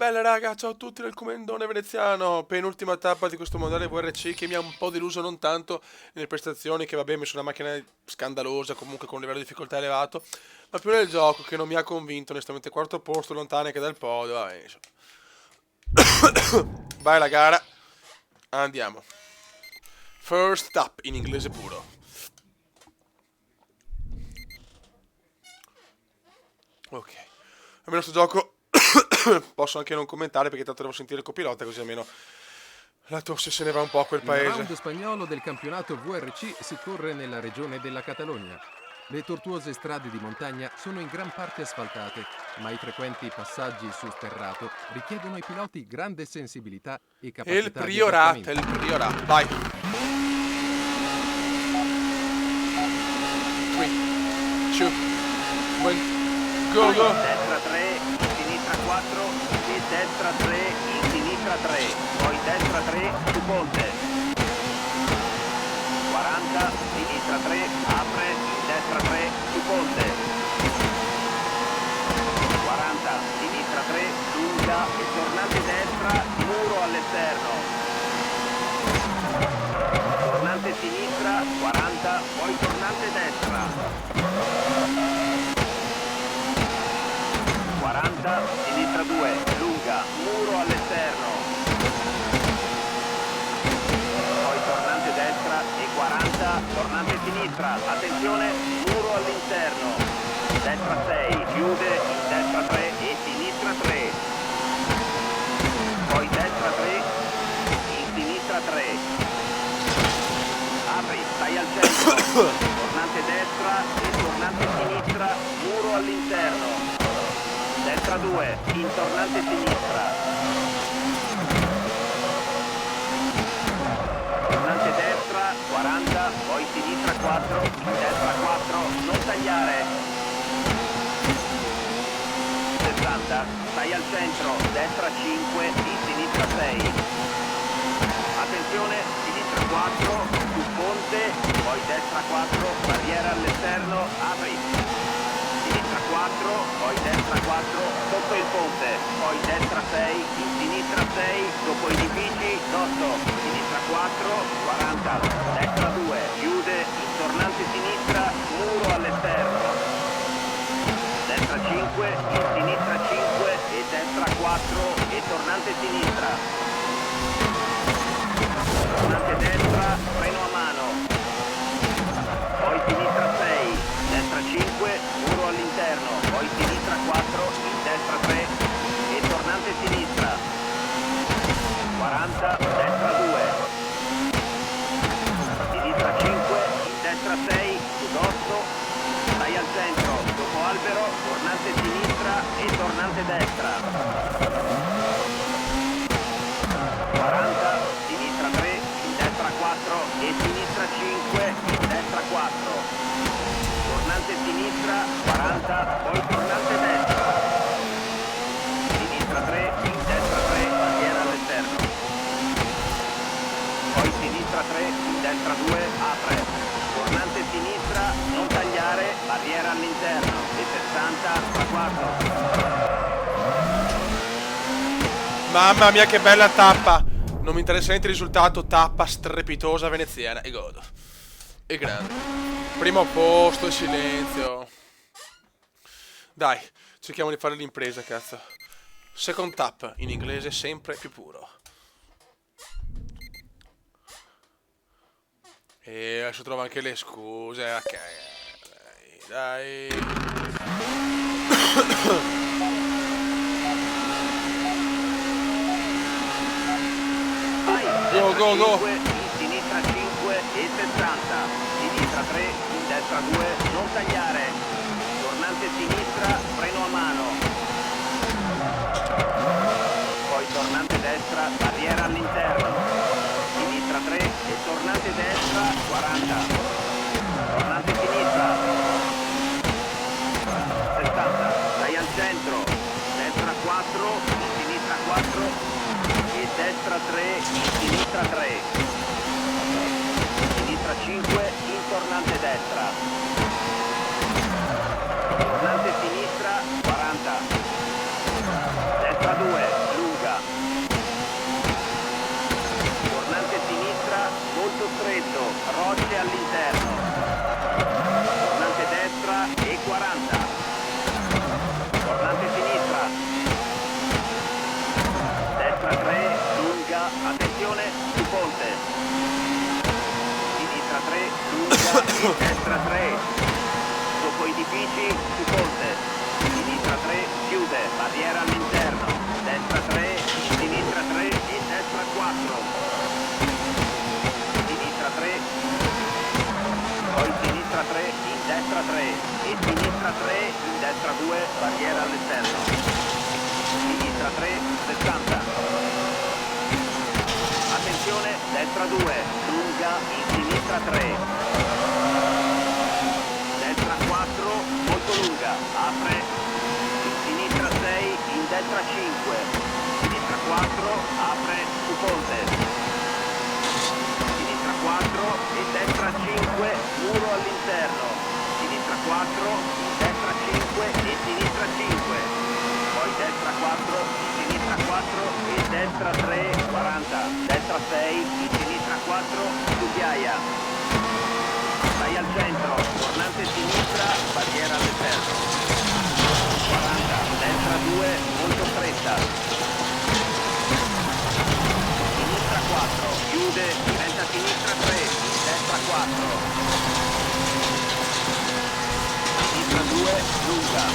bella raga, ciao a tutti del Comendone Veneziano. Penultima tappa di questo modello VRC che mi ha un po' deluso, non tanto nelle prestazioni, che vabbè, mi sono una macchina scandalosa, comunque con un livello di difficoltà elevato, ma più nel gioco che non mi ha convinto, onestamente. Quarto posto, lontano anche dal podio, vabbè, insomma. Vai la gara, andiamo. First tap in inglese puro. Ok, almeno sto gioco posso anche non commentare perché tanto devo sentire il copilota, così almeno la tosse se ne va un po' a quel Il paese. round spagnolo del campionato VRC si corre nella regione della Catalogna. Le tortuose strade di montagna sono in gran parte asfaltate, ma i frequenti passaggi su sterrato richiedono ai piloti grande sensibilità e E capacità il di Priorat, adattamento. il Priorat, vai. 3, 2, 1, go go. Destra 3, sinistra 4, e destra 3, in sinistra 3, poi destra 3, su ponte. 40, sinistra 3, apre, in destra 3, su ponte. 40, sinistra 3, lunga e tornante destra, muro all'esterno. Tornante sinistra, 40, poi tornante destra. 40, sinistra 2, lunga, muro all'esterno. Poi tornante destra e 40, tornante sinistra, attenzione, muro all'interno. Destra 6, chiude, in destra 3 e sinistra 3. Poi destra 3, in sinistra 3. Apri, stai al centro. Tornante destra e tornante sinistra, muro all'interno. Destra 2, in tornante sinistra. Tornante destra, 40, poi sinistra 4, in destra 4, non tagliare. 60, stai al centro, destra 5, in sinistra 6. Attenzione, sinistra 4, su ponte, poi destra 4, barriera all'esterno, apri. Sinistra 4, poi destra 4, sotto il ponte, poi destra 6, in sinistra 6, dopo i edifici, sotto, sinistra 4, 40, destra 2, chiude, in tornante sinistra, muro all'esterno, destra 5, in sinistra 5 e destra 4 e tornante sinistra, tornante destra, freno a mano, poi sinistra 6, destra 5, muro all'interno, poi sinistra 4, in destra 3 e tornante sinistra. 40, destra 2. Sinistra 5, in destra 6, sudotto, stai al centro, dopo albero, tornante sinistra e tornante destra. 40, sinistra 3, in destra 4 e sinistra 5, in destra 4. Tornante sinistra, 40, poi tornante destra. Sinistra 3, in destra 3, barriera all'esterno. Poi sinistra 3, in destra 2, apre. Tornante sinistra, non tagliare, barriera all'interno. E 60, traguardo. Mamma mia che bella tappa. Non mi interessa niente il risultato, tappa strepitosa veneziana e godo. E grande. Primo posto, silenzio. Dai, cerchiamo di fare l'impresa, cazzo. Second tap, in inglese sempre più puro. E adesso trovo anche le scuse, ok. Dai. Vai, Go, destra go, go. 5, in sinistra 5 e 60. Sinistra 3, in destra 2, non tagliare. Tornante sinistra, freno a mano. Poi tornante destra, barriera all'interno. Sinistra 3 e tornante destra, 40. Tornante sinistra. 60, stai al centro. Destra 4, in sinistra 4 e destra 3, in sinistra 3. Sinistra 5, in tornante destra. Tornante sinistra, 40. Destra 2, destra 3, dopo edifici, su ponte, sinistra 3, chiude, barriera all'interno, destra 3, sinistra 3 e destra 4, sinistra 3, poi sinistra 3, in destra 3 e sinistra 3, in destra 2, barriera all'esterno, sinistra 3, 60. Attenzione, destra 2, lunga, in sinistra 3. Destra 4, molto lunga, apre, in sinistra 6, in destra 5. Sinistra 4, apre, su ponte. Sinistra 4 e destra 5, muro all'interno. Sinistra 4, in destra 5 e sinistra 5. Poi destra 4, sinistra 4 e destra 3, 40, destra 6, in sinistra 4, su ghiaia. Vai al centro, tornante sinistra, barriera all'esterno. 40, destra 2, molto stretta. Sinistra 4, chiude, diventa sinistra 3, destra 4. Sinistra 2, lunga.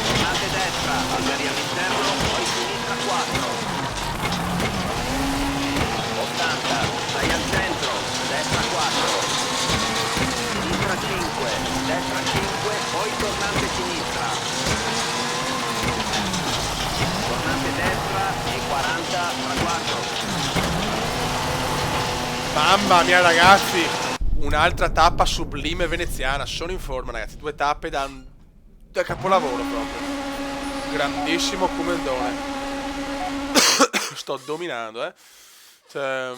Tornate destra, alberi all'interno, poi sinistra 4. 80, stai al centro, destra 4. Sinistra 5, destra 5, poi tornante sinistra. Tornante destra e 40, traguardo. Mamma mia ragazzi, un'altra tappa sublime veneziana. Sono in forma ragazzi, 2 tappe da capolavoro proprio. Grandissimo comandone. Sto dominando, cioè,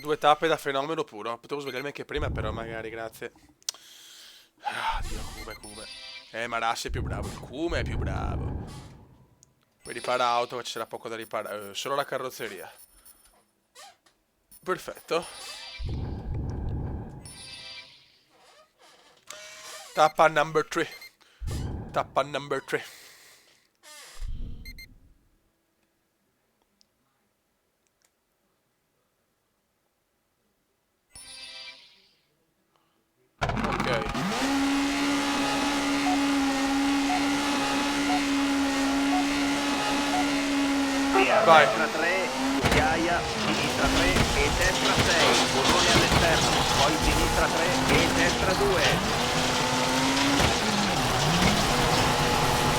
2 tappe da fenomeno puro. Potevo svegliarmi anche prima, però magari, grazie. Ah, Dio, Cume. Marassi è più bravo. Cume è più bravo. Poi ripara auto, ci sarà poco da riparare. Solo la carrozzeria. Perfetto. Tappa number 3. Tappa number 3. Ok. Vai. Destra 3, ghiaia, sinistra 3 e destra 6, burrone all'esterno, poi sinistra 3 e destra 2.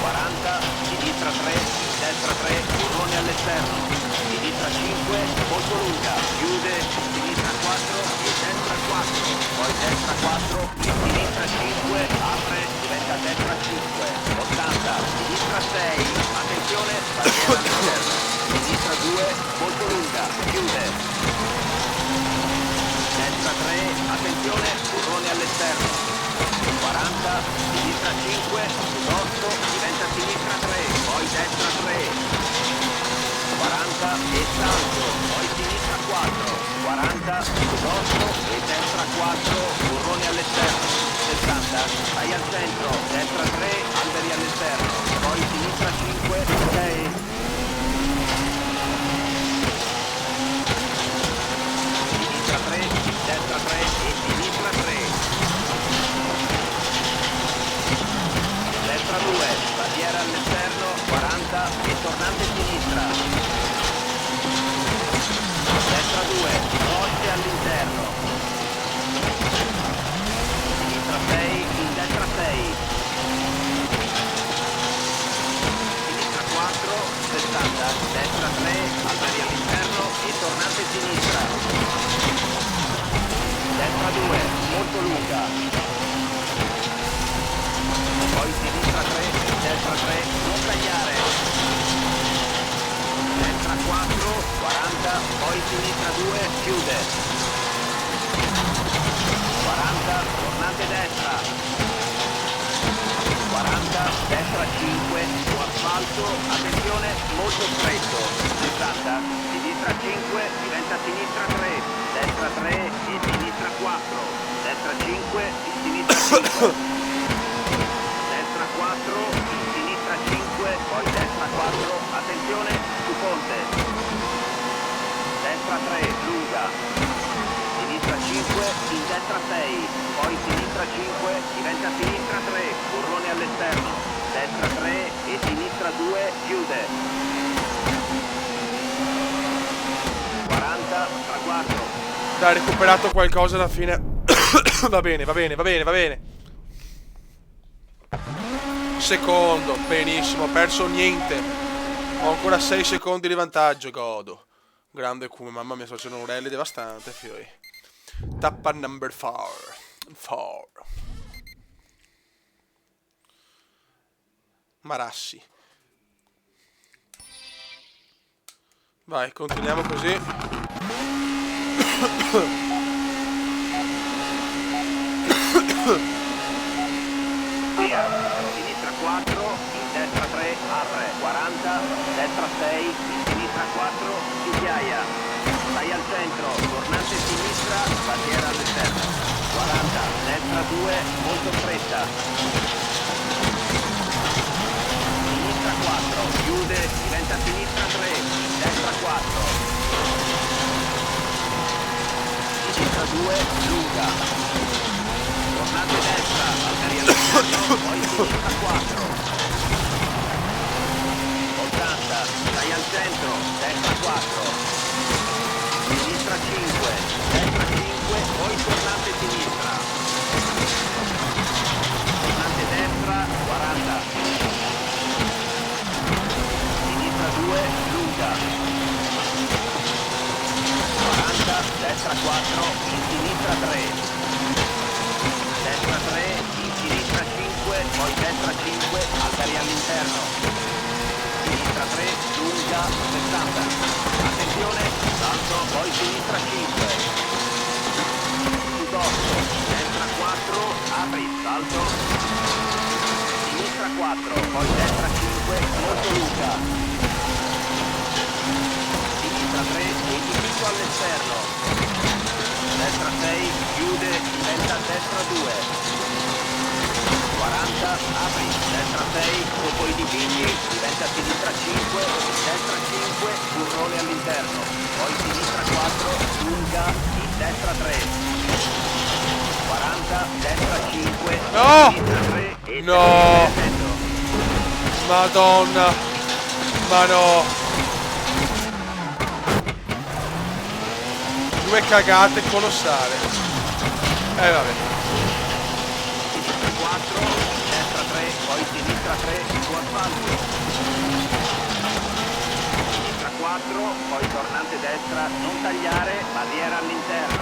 40, sinistra 3, destra 3, burrone all'esterno, sinistra 5, molto lunga, chiude, sinistra 4 e destra 4, poi destra 4, sinistra 5, apre, diventa destra 5, 80, sinistra 6, attenzione, barriera all'esterno. Sinistra 2, molto lunga, chiude. Destra 3, attenzione, burrone all'esterno. 40, sinistra 5, 8, diventa sinistra 3, poi destra 3. 40 e salto, poi sinistra 4. 40, 8 e destra 4, burrone all'esterno. 60, vai al centro, destra 3, alberi all'esterno. Poi sinistra 5, ok. Destra 3 e sinistra 3. Destra 2, barriera all'esterno, 40 e tornante sinistra. Destra 2, porte all'interno. Sinistra 6, in destra 6. Sinistra 4, 60, destra 3, alberi all'interno e tornante sinistra. Destra 2, molto lunga. Poi sinistra 3, destra 3, non tagliare. Destra 4, 40, poi sinistra 2, chiude. 40, tornante destra. 40, destra 5, su asfalto, attenzione, molto stretto. 60, sinistra 5, diventa sinistra 3, destra 3 e sinistra 4, destra 5 e sinistra 5, destra 4 e sinistra 5, poi destra 4, attenzione, su ponte, destra 3, lunga, sinistra sinistra 5, in destra 6, poi sinistra 5, diventa sinistra 3, burrone all'esterno, destra 3 e sinistra 2, chiude. 40, traguardo. Dai, recuperato qualcosa alla fine. Va bene, va bene, va bene, va bene. Secondo, benissimo, ho perso niente. Ho ancora 6 secondi di vantaggio, godo. Grande come, mamma mia, sto facendo un rally devastante, fioi. Tappa number 4. Marassi. Vai, continuiamo così. Via, sinistra 4, in destra 3, apre, 40, destra 6, in sinistra 4, chiudiaia. Stai al centro, tornante sinistra, bandiera all'esterno. 40, destra 2, molto stretta. Sinistra 4, chiude, diventa sinistra 3, destra 4. Sinistra 2, lunga. Tornante destra, altari all'esterno, poi sinistra 4. 80, stai al centro, destra 4. Sinistra 5, destra 5, poi tornante sinistra. Tornante destra, 40. Sinistra 2, lunga. 40, destra 4, in sinistra 3. Destra 3, in sinistra 5, poi destra 5, altari all'interno. Sinistra 3, lunga, 60. Attenzione, salto, poi sinistra 5. Sud-8, destra 4, apri, salto. Sinistra 4, poi destra 5, molto lunga. Sinistra 3, edificio all'esterno. Destra 6, chiude, diventa destra 2. 40, apri, destra 6, dopo i edifici, diventa sinistra 5, destra 5, burrone all'interno. Poi sinistra 4, lunga, in destra 3. 40, destra 5, No! sinistra 3 e No! terzo. Madonna. Ma no. Due cagate colossali. Vabbè. Sinistra 4, destra 3, poi sinistra 3, su asfalto. Sinistra 4, poi tornante destra, non tagliare, barriera all'interno.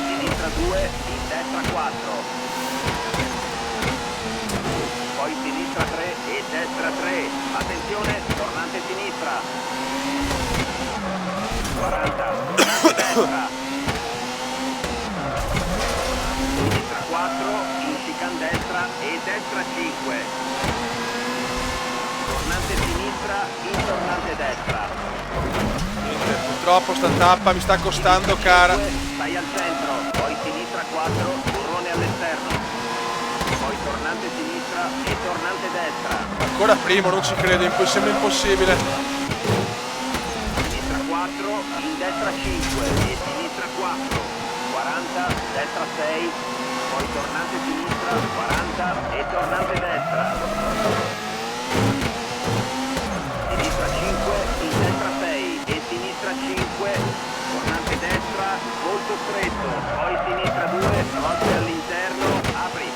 Sinistra 2, in destra 4. Poi sinistra 3 e destra 3. Attenzione, tornante sinistra. 40, tornante destra. Sinistra 4, in chicane destra e destra 5. Tornante sinistra, in tornante destra. Niente, purtroppo sta tappa mi sta costando Sinistra cara. 5, stai al centro, poi sinistra 4, burrone all'esterno. Poi tornante sinistra e tornante destra. Ancora primo, non ci credo, sembra impossibile. Sinistra 4, in destra 5 e sinistra 4. 40, destra 6, poi tornante sinistra, 40 e tornante destra. Sinistra 5, in destra 6 e sinistra 5, tornante destra, molto stretto, poi sinistra 2, volte all'interno, apri.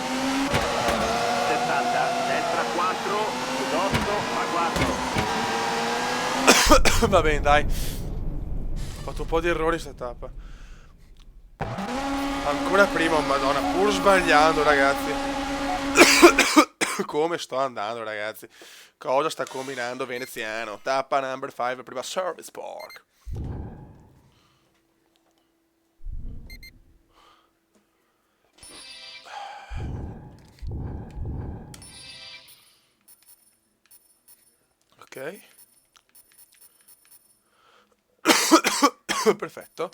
60, destra 4, sud-8, traguardo. Va bene, dai. Ho fatto un po' di errori sta tappa. Ancora prima, madonna, pur sbagliando, ragazzi. Come sto andando, ragazzi? Cosa sta combinando Veneziano? Tappa number 5, prima Service Park. Ok. Perfetto.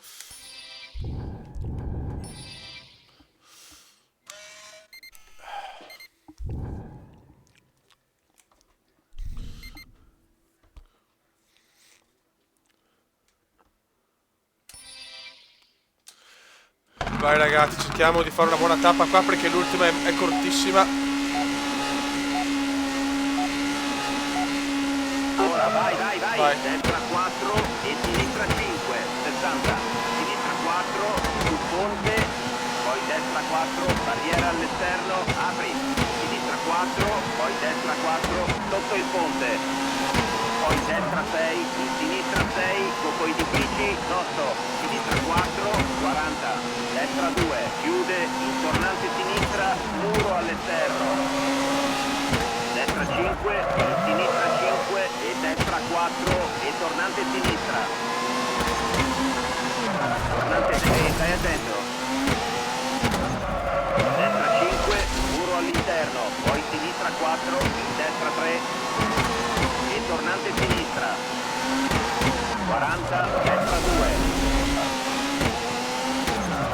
Vai ragazzi, cerchiamo di fare una buona tappa qua perché l'ultima è cortissima. Ora vai. Vai. Destra 4 e sinistra 5. 60. Sinistra 4 sul ponte. Poi destra 4, barriera all'esterno, apri. Sinistra 4, poi destra 4 sotto il ponte. Poi destra 6, in sinistra 6, dopo i edifici, sotto. Sinistra 4, 40. Destra 2, chiude, in tornante sinistra, muro all'esterno. Destra 5, in sinistra 5 e destra 4 e tornante sinistra. Tornante stai attento. Destra 5, muro all'interno, poi sinistra 4, in destra 3 e tornante sinistra. 40, destra 2.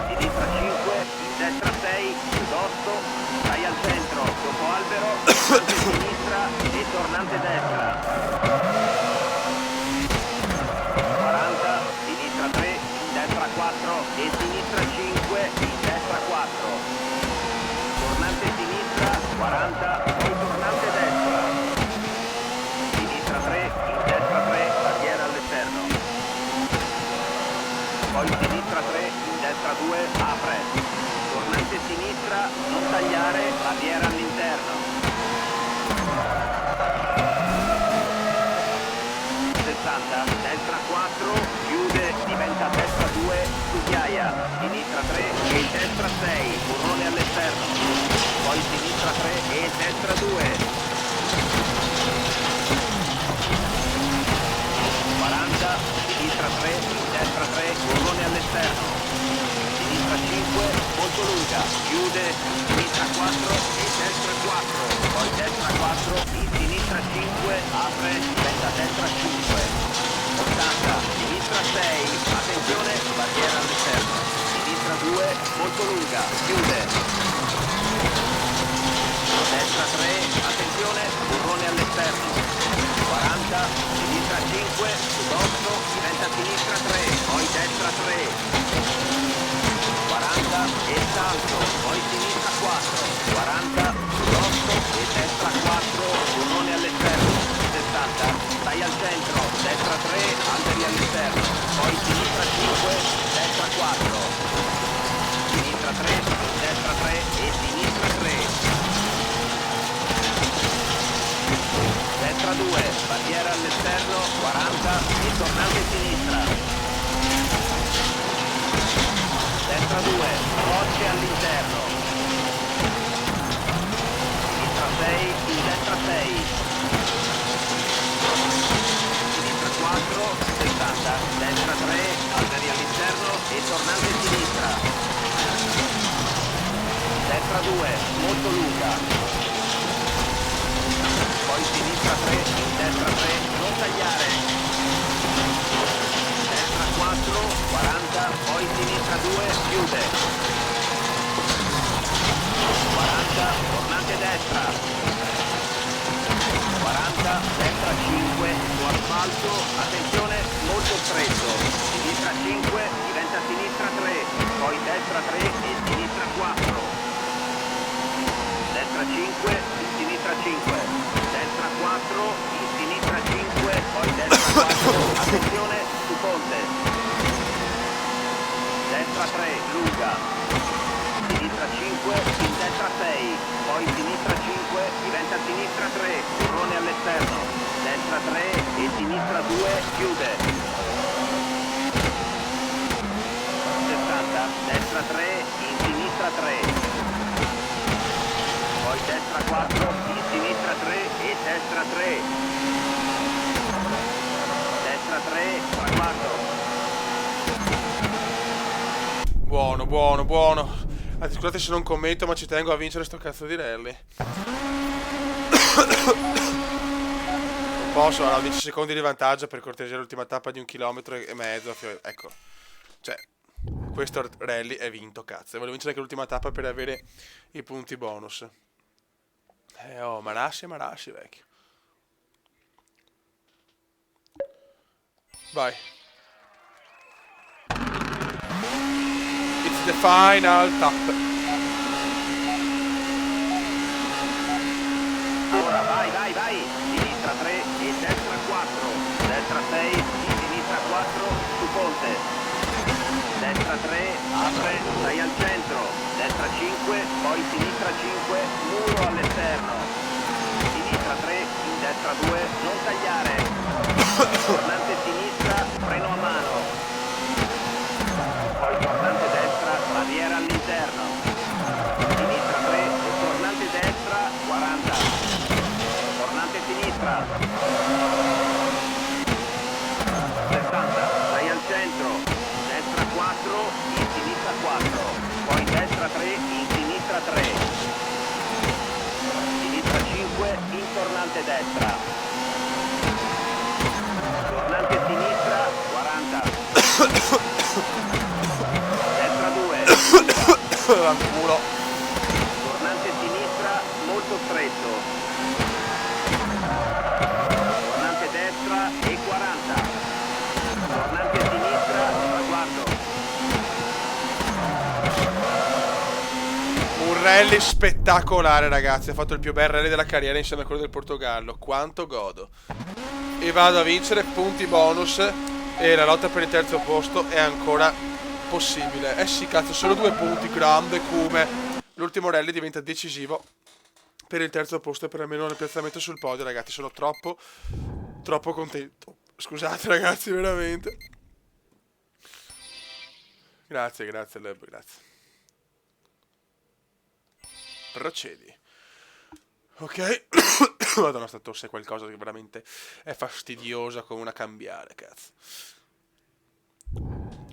Sinistra 5, in destra 6, sotto, stai al centro, dopo albero, tornante sinistra e tornante destra. 40, sinistra 3, in destra 4 e sinistra 5, in destra 4. Tornante sinistra, 40, poi tornante destra. Sinistra 3, in destra 3, barriera all'esterno. Poi sinistra 3, in destra 2, apre. Tornante sinistra, non tagliare, barriera all'interno. 60, destra 4, chiude, diventa destra 2, su ghiaia. Sinistra 3 e destra 6, burrone all'esterno. Poi sinistra 3 e destra 2. 40, sinistra 3, destra 3, burrone all'esterno. Sinistra 5, molto lunga, chiude, sinistra 4 e destra 4. Poi destra 4, in sinistra 5, apre, diventa destra 5. 80, sinistra 6, attenzione, barriera all'esterno. Sinistra 2, molto lunga, chiude. Destra 3, attenzione, burrone all'esterno. 40, sinistra 5, sotto, diventa sinistra 3, poi destra 3. 40 e salto, poi sinistra 4. 40, sotto e destra 4, burrone all'esterno. 60, stai al centro, destra 3, alberi all'esterno. Poi sinistra 5, destra 4. Sinistra 3, destra 3 e sinistra 3. Destra 2, barriera all'esterno, 40 e tornante sinistra. Destra 2, rocce all'interno. Sinistra 6, in destra 6. Sinistra 4, 60, destra 3, alberi all'interno e tornante sinistra. Destra 2, molto lunga. Poi sinistra 3, in destra 3, non tagliare. Destra 4, 40, poi sinistra 2, chiude. 40, tornante destra. 40, destra 5, su asfalto, attenzione, molto stretto. Sinistra 5, diventa sinistra 3, poi destra 3 e sinistra 4. Destra 5, in sinistra 5. Destra 4, in sinistra 5, poi destra 4, attenzione, su ponte. Destra 3, lunga. Sinistra 5, in destra 6, poi sinistra 5, diventa sinistra 3, burrone all'esterno. Destra 3 e sinistra 2, chiude. 60, destra 3, in sinistra 3. Poi destra 4, in sinistra 3 e destra 3. Destra 3, traguardo. Buono, buono, buono. Anzi, scusate se non commento, ma ci tengo a vincere sto cazzo di rally. Non posso, allora, 10 secondi di vantaggio per cortesia l'ultima tappa di 1,5 km. Ecco, cioè, questo rally è vinto, cazzo. E volevo vincere anche l'ultima tappa per avere i punti bonus. Oh, Marassi, vecchio. Vai. It's the final tap. Ora vai, sinistra 3 e destra 4, destra 6 e sinistra 4 su ponte, destra 3, apre, stai al centro, destra 5, poi sinistra 5, muro all'esterno, sinistra 3, in destra 2, non tagliare, tornante sinistra, freno a mano, poi tornante destra, barriera all'interno, sinistra 3 e tornante destra 40, tornante sinistra 60, stai al centro, destra 4, in sinistra 4, poi destra 3, in sinistra 3, sinistra 5, in tornante destra, tornante sinistra 40, destra 2, Culo. tornante sinistra molto stretto, tornante destra e 40, tornante sinistra traguardo, Un rally spettacolare, ragazzi. Ha fatto il più bel rally della carriera insieme a quello del Portogallo. Quanto godo. E vado a vincere punti bonus. E la lotta per il terzo posto è ancora possibile. Eh sì, cazzo, solo 2 punti. Grande come. L'ultimo rally diventa decisivo per il terzo posto e per almeno il piazzamento sul podio, ragazzi. Sono troppo contento. Scusate, ragazzi, veramente. Grazie, Leb, grazie. Procedi. Ok. Madonna, sta tosse è qualcosa che veramente è fastidiosa come una cambiale, cazzo.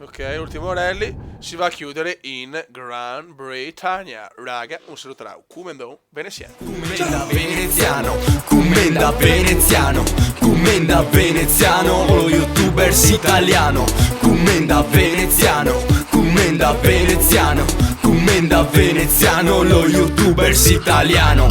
Ok, ultimo rally. Si va a chiudere in Gran Bretagna. Raga, un saluto da Kumendo veneziano. Commenda veneziano, commenda veneziano, commenda veneziano, lo youtubers italiano. Commenda veneziano, commenda veneziano, commenda veneziano, lo youtubers italiano.